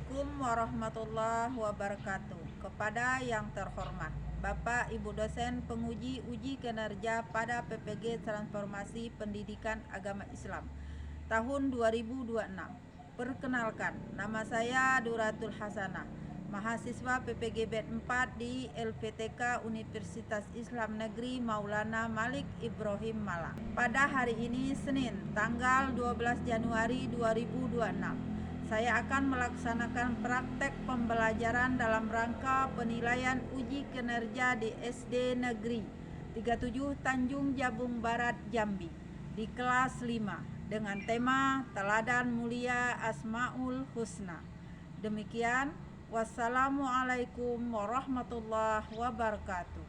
Assalamualaikum warahmatullahi wabarakatuh. Kepada yang terhormat Bapak Ibu dosen penguji uji kinerja pada PPG Transformasi Pendidikan Agama Islam tahun 2026. Perkenalkan, nama saya Duratul Hasanah, mahasiswa PPG BED 4 di LPTK Universitas Islam Negeri Maulana Malik Ibrahim Malang. Pada hari ini Senin, tanggal 12 Januari 2026, saya akan melaksanakan praktek pembelajaran dalam rangka penilaian uji kinerja di SD Negeri 37 Tanjung Jabung Barat, Jambi di kelas 5 dengan tema Teladan Mulia Asmaul Husna. Demikian, wassalamualaikum warahmatullahi wabarakatuh.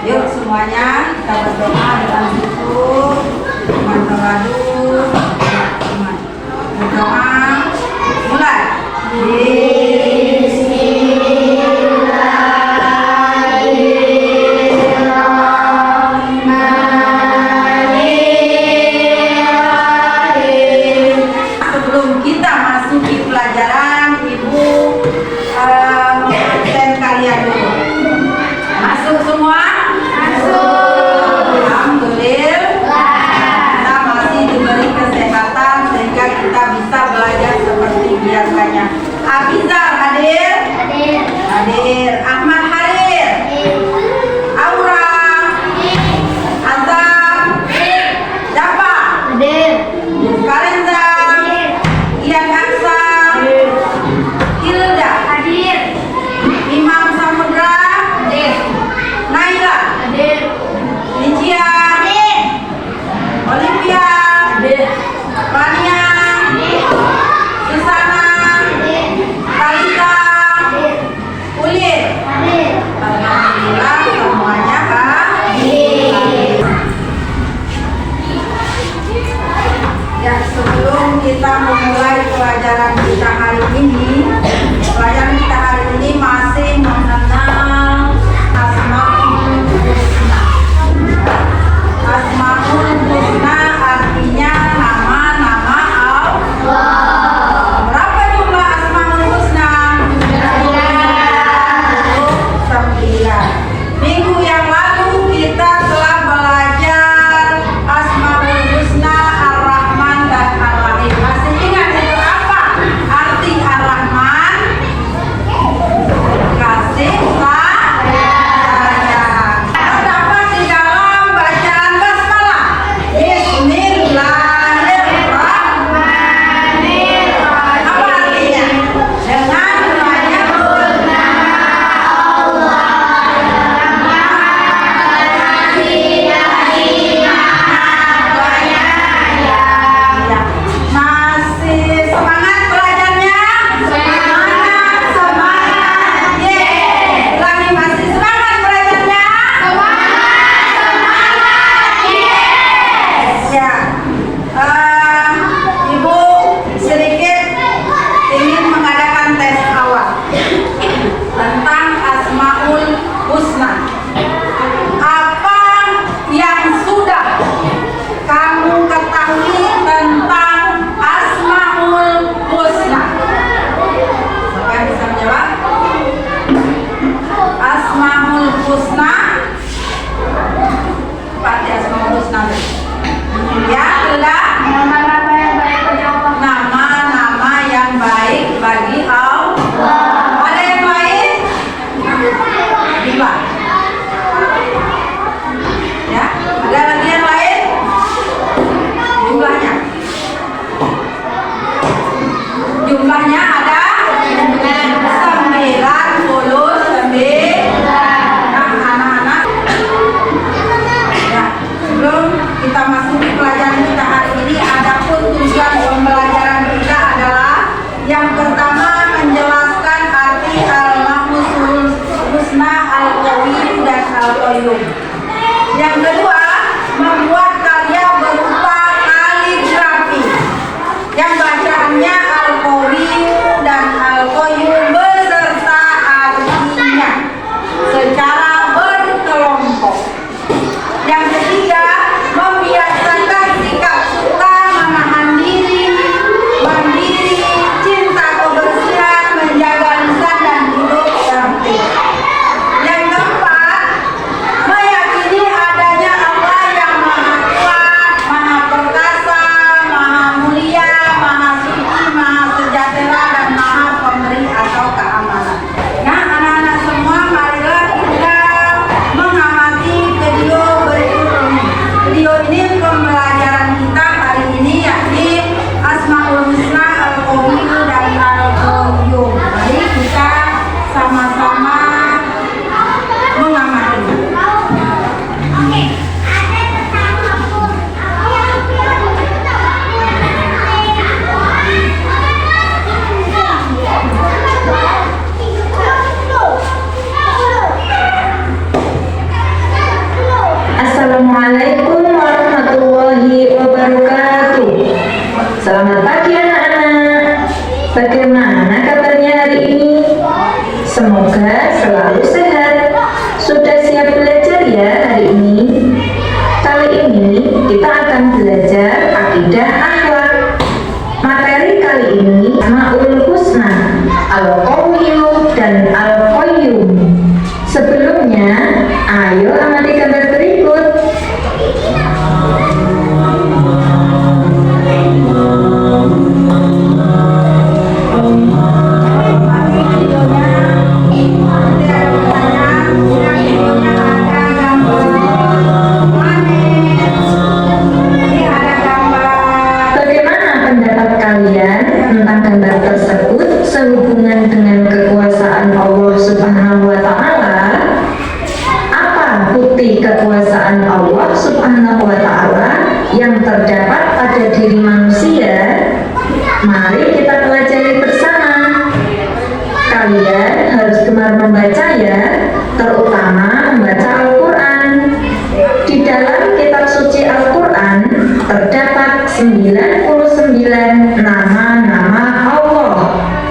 Yuk semuanya kita berdoa dengan khusyuk, dengan tawadu, berdoa. Mulai. Sebelum kita masuki pelajaran, Ibu absen kalian dulu. Masuk semua? Alhamdulillah, kita masih diberi kesehatan sehingga kita bisa belajar seperti biasanya. Abiza husna. Pati Asmaul Husna. Ya, sudah. Nama-nama yang baik bagi Allah. Nama-nama yang baik bagi Allah. Ada yang lain? Dua. Ya, ada lagi yang lain? Jumlahnya. Jumlahnya ada 99. Nah, anak-anak. Ya, sebelum kita masuk di pelajaran kita hari ini, adapun tujuan pembelajaran kita adalah yang pertama menjelaskan arti al-mahfusul husna, al-qawi dan al-qayyum. Yang kedua, membuat karya berupa kaligrafi yang bacaannya al-qawi dan al-qayyum beserta artinya secara berkelompok. Yang ketiga, membiasakan sikap suka menahan diri, mandiri, cinta kebersihan, menjaga lisan dan hidup tertib. Yang keempat, meyakini adanya Allah yang maha kuat, maha perkasa, maha mulia, maha suci, maha sejahtera, dan maha pemberi atau keamanan. Nah, anak-anak semua, marilah kita mengamati video berikut ini. Video ini pembelajaran kita hari ini yakni Asmaul Husna, Al-Qawi dan Al-Qayyum. Mari kita sama-sama mengamati. Assalamualaikum warahmatullahi wabarakatuh. Selamat pagi anak-anak. Bagaimana kabarnya hari ini? Semoga selalu sehat. Sudah siap belajar ya hari ini? Kali ini kita akan belajar akidah akhlak. Materi kali ini Asmaul Husna, Al-Qawi dan Al-Qayyum. Sebelumnya, ayo amati gambar berikut. Bagaimana pendapat kalian tentang gambar tersebut sehubungan dengan kekuasaan Allah Subhanahu wa Ta'ala? Apa bukti kekuasaan Allah Subhanahu wa Ta'ala yang terdapat pada diri manusia? Mari kita pelajari bersama. Kalian harus gemar membaca ya, terutama membaca Al-Quran. Di dalam kitab suci Al-Quran terdapat 99 nama-nama Allah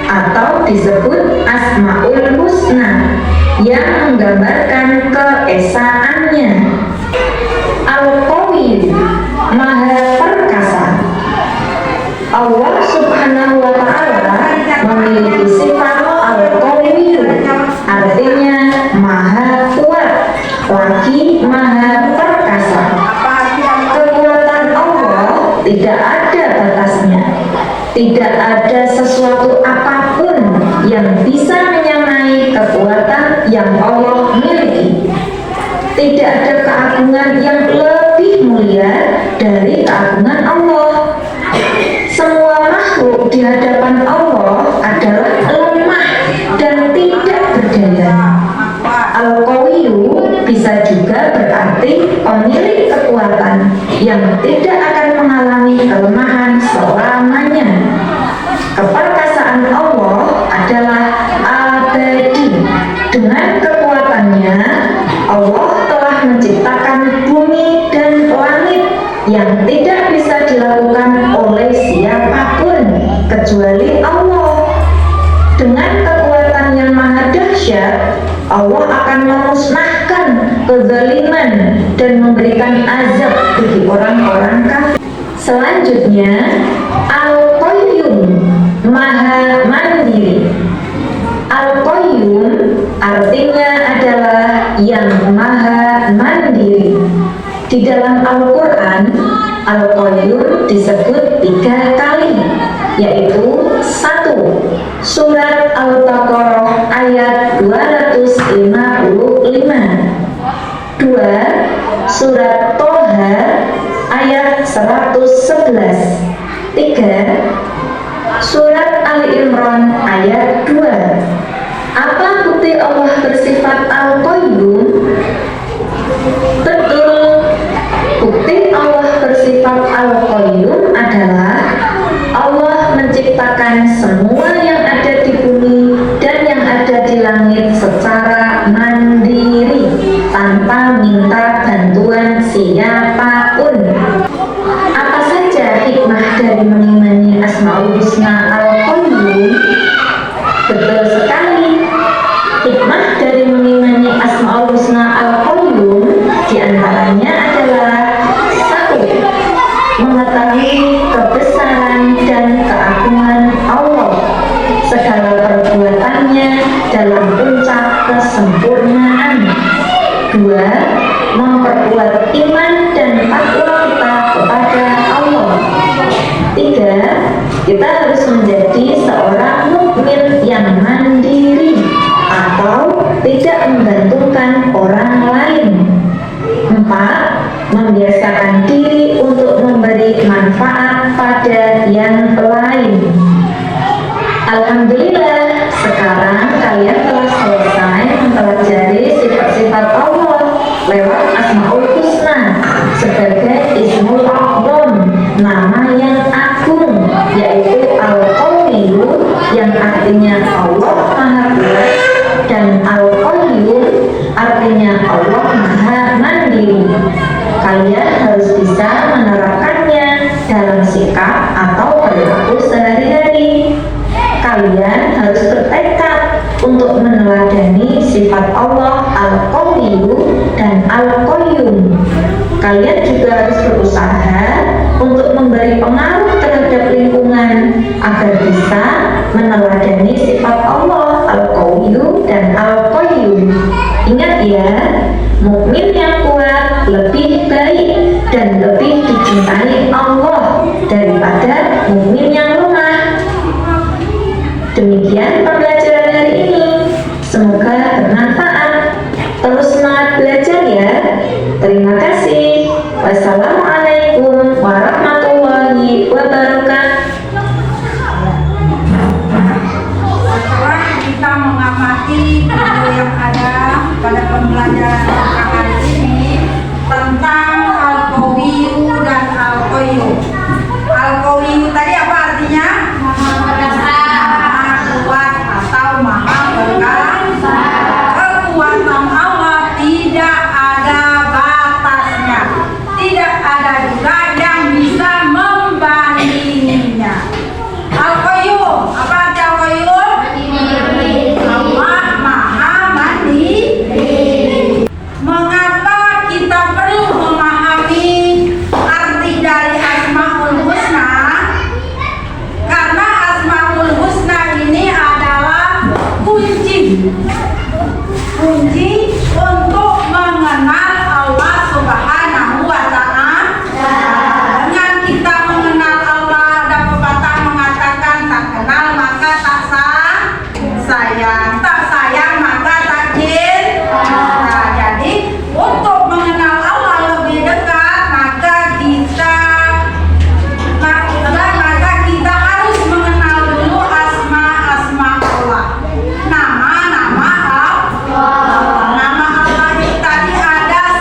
atau disebut Asmaul Husna yang menggambarkan keesaannya. Al-Qawi, maha perkasa. Allah Subhanahu wa Ta'ala memiliki sifat Al-Qawi, artinya maha kuat, lagi maha perkasa. Kekuatan Allah tidak ada batasnya. Tidak ada sesuatu apapun yang bisa menyamai kekuatan yang Allah miliki. Tidak ada keagungan yang lebih mulia dari keagungan Allah. Semua makhluk di hadapan Allah adalah lemah dan tidak berdaya. Al-Qawiyu bisa juga berarti pemilik kekuatan yang tidak akan mengalami kelemahan selamanya. Keperkasaan Allah adalah abadi. Dengan kekuatannya, Allah telah menciptakan bumi dan langit yang tidak bisa dilakukan oleh siapapun kecuali Allah. Dengan kekuatan yang maha dahsyat, Allah akan memusnahkan kezaliman dan memberikan azab bagi orang-orang kafir. Selanjutnya, Al-Qayyum, maha mandiri. Al-Qayyum artinya adalah yang dalam Al-Quran, Al-Qayyum disebut 3 kali, yaitu 1. Surat Al-Baqarah ayat 255, 2. Surat Toha ayat 111, 3. Surat Ali Imran ayat 2. Apa bukti Allah bersifat Al-Qayyum? Betul, bukti Allah bersifat Al-Qayyum adalah Allah menciptakan semua yang ada di bumi dan yang ada di langit secara mandiri tanpa minta bantuan siapapun. Apa saja hikmah dari mengimani Asmaul Husna Al-Qayyum? Betul sekali. Hikmah dari mengimani Asmaul Husna Al-Qayyum diantaranya adalah 1. Mengetahui kebesaran dan keagungan Allah, segala perbuatannya dalam puncak kesempurnaan. 2. Memperkuat iman dan takwa kita kepada Allah. 3. Kita harus menjadi seorang mukmin yang mandiri atau tidak menggantungkan orang lain. 4. Membiasakan diri untuk memberi manfaat pada yang lain. Alhamdulillah, sekarang kalian telah selesai mempelajari sifat-sifat Allah lewat Asmaul Husna sebagai Ismul A'zam, nama yang agung, yaitu Al-Qawiyyu yang artinya Allah Maha Kuat, dan Al-Qayyum artinya Allah Maha Mandiri. Kalian harus bisa menerapkannya dalam sikap atau perilaku sehari-hari. Kalian harus bertekad untuk meneladani sifat Allah Al-Qawiyyu dan Al-Qayyum. Kalian juga harus berusaha untuk memberi pengaruh terhadap lingkungan agar bisa meneladani sifat Allah Al-Qawiyyu dan Al-Qayyum. Ingat ya, mukmin yang kuat lebih baik dan lebih dicintai Allah daripada mukmin yang lemah. Demikian pembelajaran hari ini. Semoga bermanfaat. Terus semangat belajar ya. Terima kasih. Wassalamualaikum warahmatullahi wabarakatuh. Setelah kita mengamati video yang ada pada pembelajaran kita hari ini tentang Al-Qawiyyu dan Al-Qayyum. Al-Qawiyyu tadi apa artinya? Maha kuat atau maha perkasa. Kekuatan Allah tidak ada batasnya, tidak ada juga yang bisa membandinginya. Al-Qayyum, apa arti Al-Qayyum? Allah Maha Mandiri. Mengapa kita perlu memahami arti dari Asmaul Husna? Karena Asmaul Husna ini adalah kunci untuk mengenal Allah Subhanahu wa Ta'ala. Dengan kita mengenal Allah, ada pepatah mengatakan tak kenal maka tak sayang, tak sayang maka tak cinta. Nah, jadi untuk mengenal Allah lebih dekat maka kita harus mengenal dulu asma Allah, nama Allah. Nama Allah itu tadi ada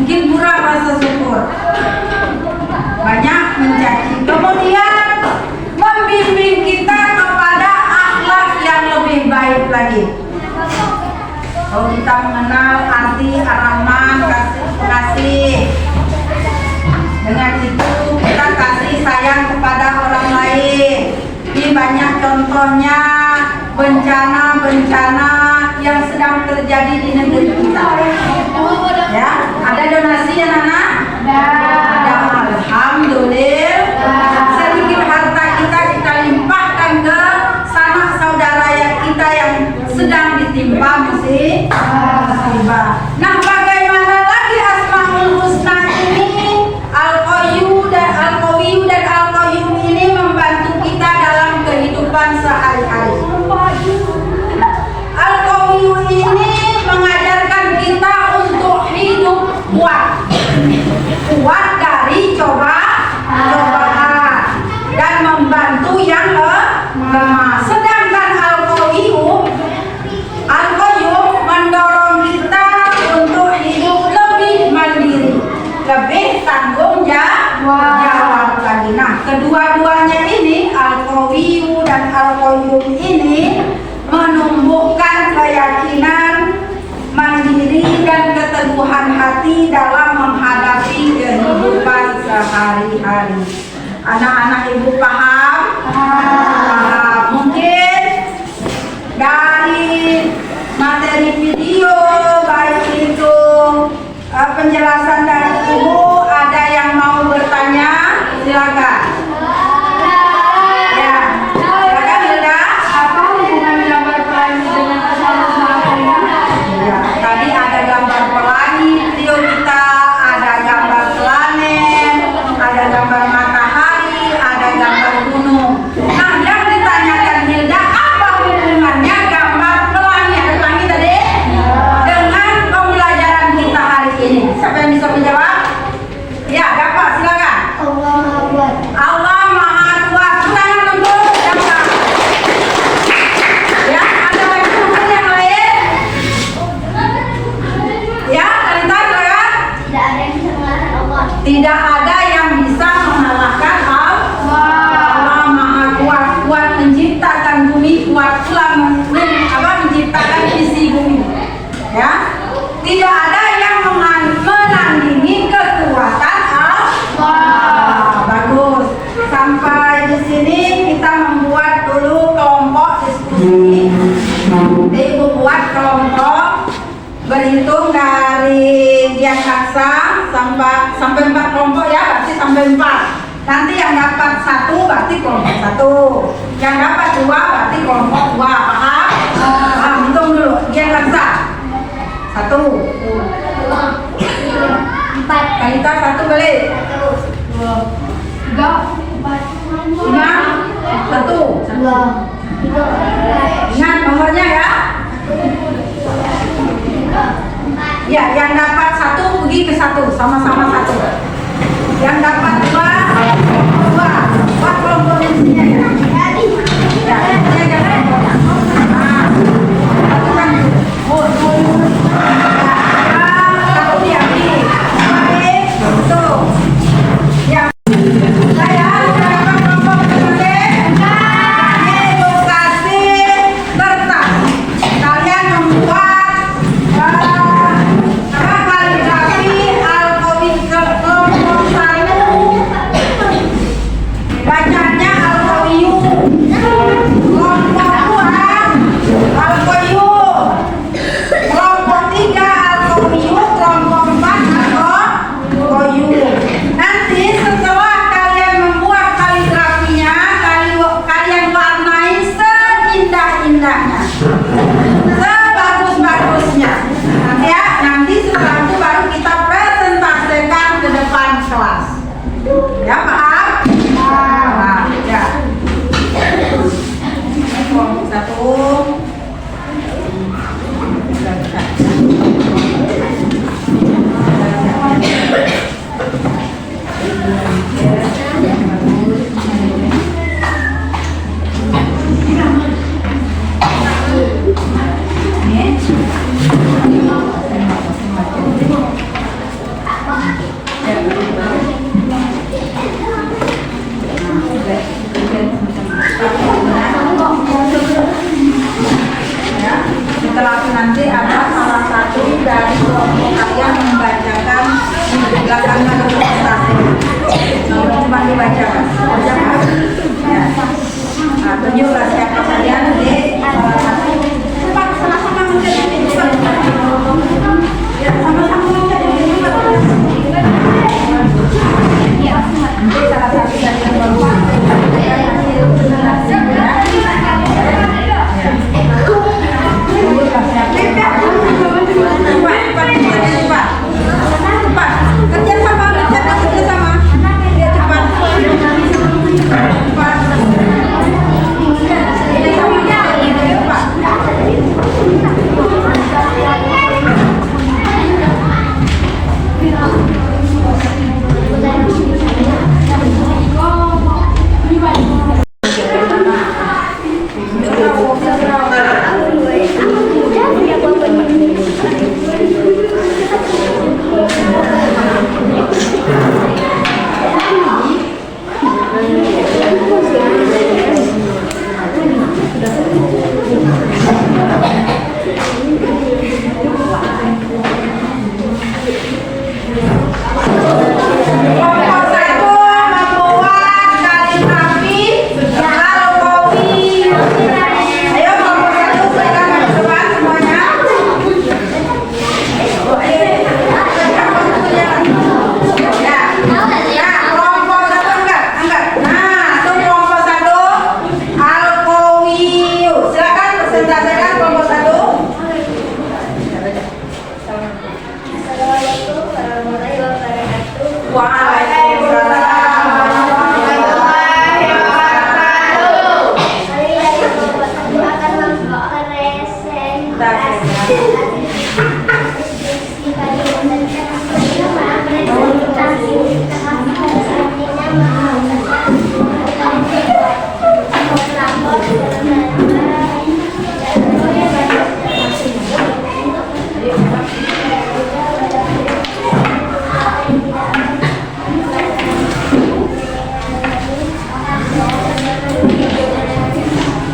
bikin murah rasa syukur, banyak mencaci, kemudian membimbing kita kepada akhlak yang lebih baik lagi. Kalau kita mengenal arti ar-Rahman, pengasih, dengan itu kita kasih sayang kepada orang lain. Ini banyak contohnya bencana-bencana yang sedang terjadi di negeri kita. Ya, ada donasi ya Nana? Ada. Alhamdulillah. Sedikit harta kita limpahkan ke sanak saudara yang kita yang sedang ditimpa musibah. Nah, bagaimana lagi Asmaul Husna ini, Al-Qayyum dan Al-Qayyum ini membantu kita dalam kehidupan sehari-hari. Al-Qayyum ini mengajarkan kita untuk hidup kuat dari cobaan dan membantu yang lemah. Sedangkan Al-Qayyum mendorong kita untuk hidup lebih mandiri, lebih tanggung jawab lagi. Nah, kedua-duanya ini, Al-Qayyum dan Al-Qayyum ini menumbuhkan keyakinan mandiri dan keteguhan hati dalam menghadapi kehidupan sehari-hari. Anak-anak ibu paham? Mungkin dari materi video, baik itu penjelasan dari ibu, ada yang mau bertanya? Silakan. Ya, silakan Hilda. Apa hubungan gambar pelangi dengan Asmaul Ya, tadi ada gambar pelangi video kita, ada gambar planet, ada gambar matahari, ada gambar gunung. Nah, yang ditanyakan Hilda, apa hubungannya gambar pelangi tadi dengan pembelajaran kita hari ini? Siapa yang bisa menjawab? Ya, Bapak silakan. Allah Maha Kuat. Tangan lembut, siapa? Ya, ada lagi mungkin yang lain? Ya, Talita silakan. Tidak ada yang bisa mengalahkan Allah. Allah Maha Kuat, kuat menciptakan bumi, kuat pula menciptakan isi bumi. Ya, tidak ada yang menandingi kekuatan Allah. Bagus. Sampai di sini kita membuat dulu kelompok diskusi. Ibu buat kelompok berhitung dari Dian Aksa sampai 4 kelompok ya, berarti sampai 4. Nanti yang dapat 1 berarti kelompok 1, yang dapat 2 berarti kelompok 2. Paham? Hitung dulu. Dian Aksa 1, Kalita 1 kali 5, 1. Ingat nomornya ya. Ya, yang dapat 1 pergi ke 1, sama-sama 1. Yang dapat 2 buat kelompok di sini ya. Ya, ini jangan kelompok. Nah, satu kan. Oh, satu diambil. Baik, tuh. Ya. Saya sudah dapat kelompok masing-masing. Edukasi kertas. Kalian membuat kaligrafi Al-Qayyum kelompok 1. Bacanya Al-Qayyum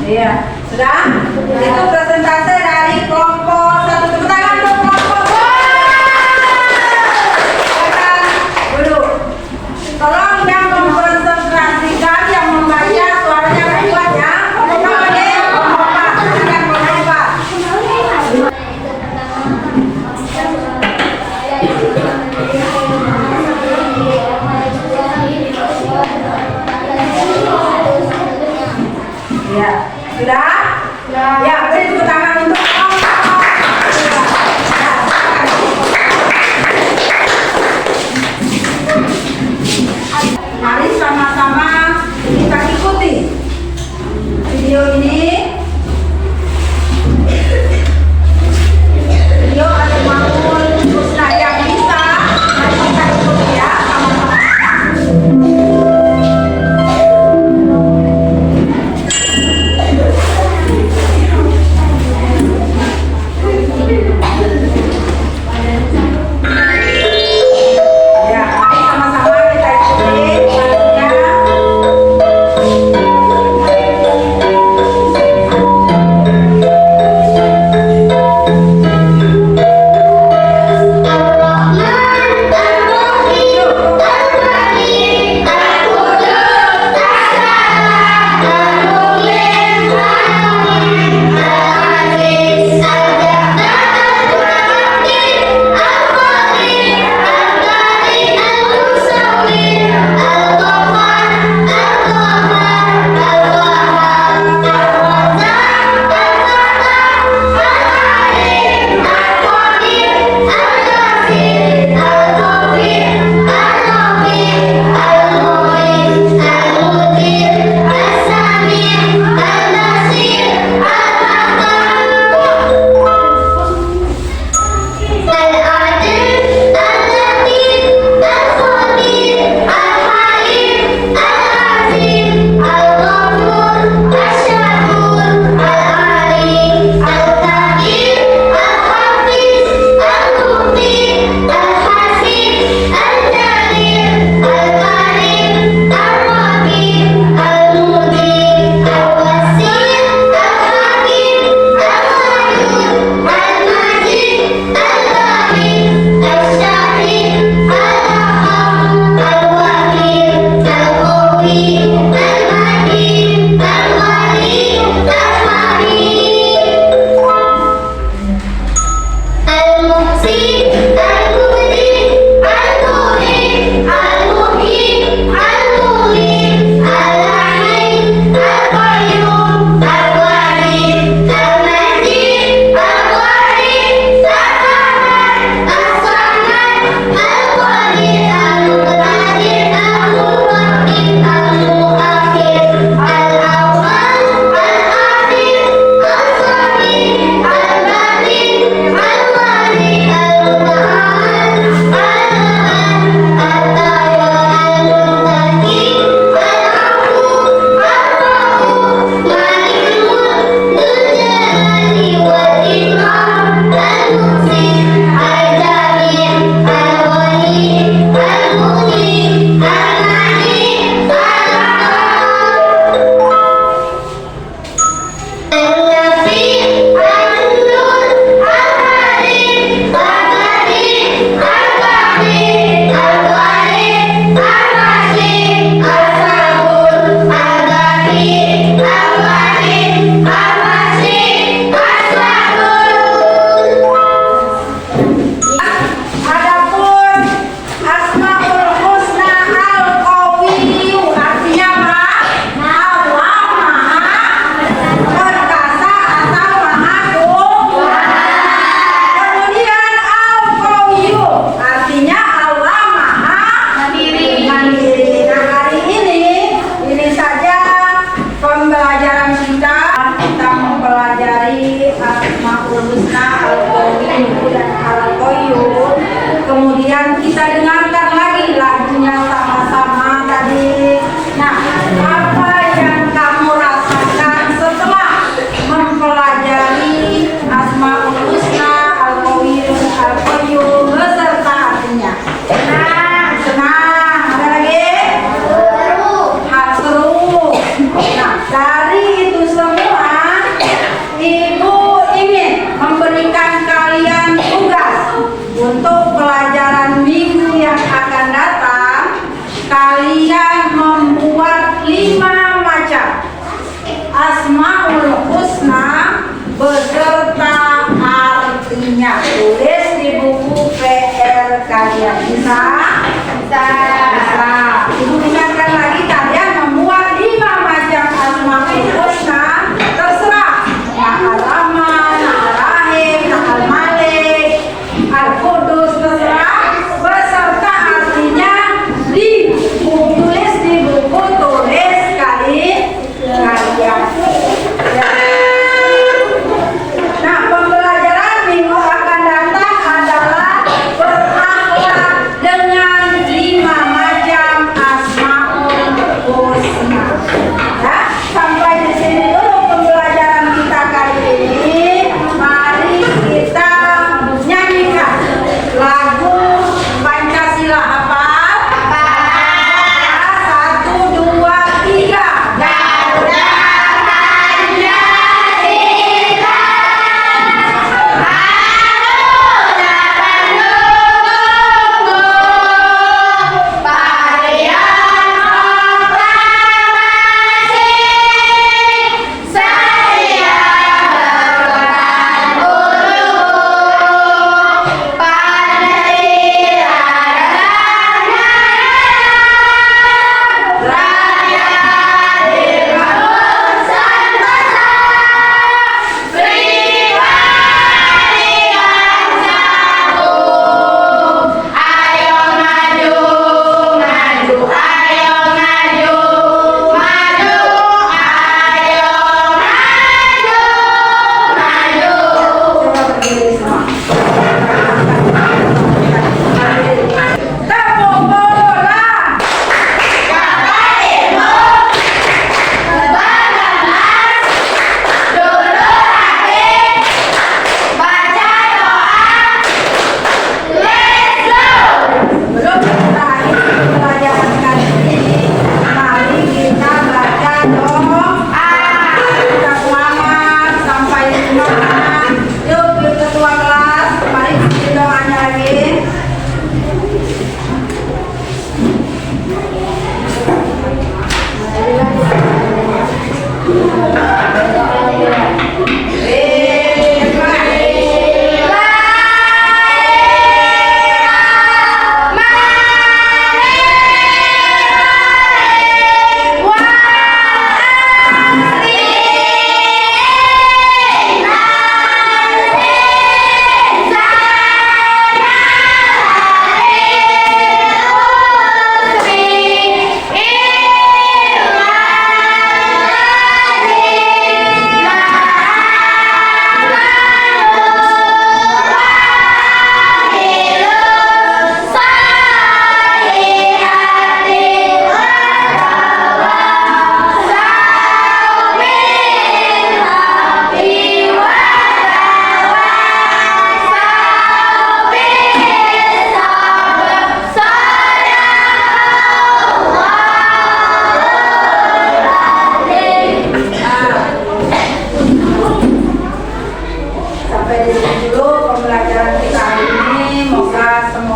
Iya, sudah? Itu presentasi dari kelompok satu. Tepuk tangan untuk kelompok. Silakan duduk. Tolong yang mengkonsentrasikan, yang membaca suaranya kuat ya. Kelompok A, kelompok A. Silakan kelompok A. Ya, sudah? Ya, beri tepuk tangan untuk mari sama-sama kita ikuti video ini. Video ada Maul Husna yang bisa, mari kita ikuti ya sama-sama. Ya, mari sama-sama kita ikuti selanjutnya.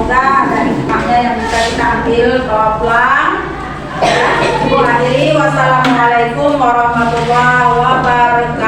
semoga ada hikmahnya yang bisa kita ambil kalau pulang. Ibu hadirin, wassalamualaikum warahmatullahi wabarakatuh.